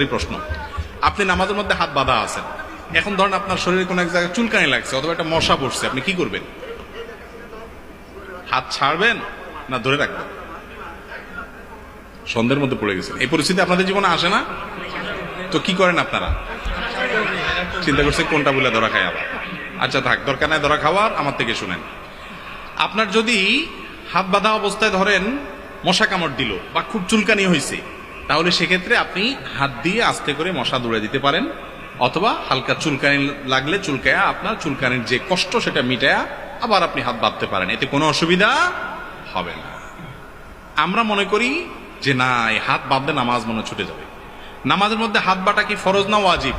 দরকারি প্রশ্ন। আপনি নামাজের মধ্যে হাত বাঁধা আছেন, এখন ধরেন আপনার শরীরে কোনো এক জায়গায় চুলকানি লাগছে অথবা একটা মশা বসছে, আপনি কি করবেন? হাত ছাড়বেন না ধরে রাখবেন? সন্দেহের মধ্যে পড়ে গেছেন। এই পরিস্থিতি আপনাদের জীবনে আসে না? তো কি করেন আপনারা? চিন্তা করছে কোনটা বলে ধরা খায় আবার। আচ্ছা থাক, দরকার নাই ধরা খাওয়ার, আমার থেকে শুনেন। আপনার যদি হাত বাঁধা অবস্থায় ধরেন মশা কামড় দিল বা খুব চুলকানি হয়েছে, তাহলে সেক্ষেত্রে আপনি হাত দিয়ে আস্তে করে মশা দৌড়ে দিতে পারেন, অথবা হালকা চুলকানি লাগলে চুলকায়া আপনার চুলকানির যে কষ্ট সেটা মিটায়া আবার আপনি হাত বাঁধতে পারেন, এতে কোনো অসুবিধা হবে না। আমরা মনে করি যে না, এই হাত বাঁধলে নামাজ মনে ছুটে যাবে। নামাজের মধ্যে হাত বাঁধা কি ফরজ না ওয়াজিব?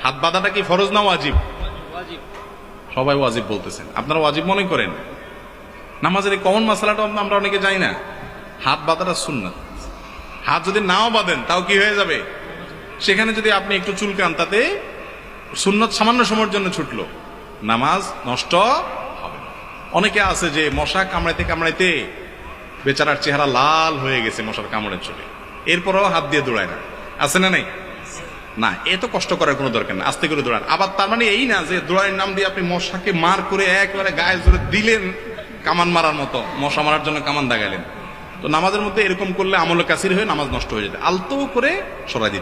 হাত বাঁধাটা কি ফরজ না ওয়াজিব? সবাই ওয়াজিব বলতেছেন, আপনারা ওয়াজিব মনে করেন। নামাজের এই কমন মাসালাটা আমরা অনেকে জানি না। হাত বাঁধাটা সুন্নাত। হাত যদি নাও বাঁধেন তাও কি হয়ে যাবে? সেখানে যদি আপনি একটু চুলকান, তাতে সুন্নাত সামান্য সময়ের জন্য ছুটলো, নামাজ নষ্ট হবে না। অনেকে আছে যে মশা কামড়াইতে কামড়াইতে বেচারার চেহারা লাল হয়ে গেছে মশার কামড়ের চলে, এরপরও হাত দিয়ে দৌড়ায় না, আছে না নাই? না, এত কষ্ট করার কোনো দরকার না, আস্তে করে দৌড়ান। আবার তার মানে এই না যে দৌড়ানোর নাম দিয়ে আপনি মশাকে মার করে একেবারে গায়ে জোরে দিলেন, কামান মারার মতো মশা মারার জন্য কামান দাগাইলেন। তো নামাজের মধ্যে এরকম করলে আমলে কাসির হয়ে নামাজ নষ্ট হয়ে যেতে, আলতো করে সরাই দিতে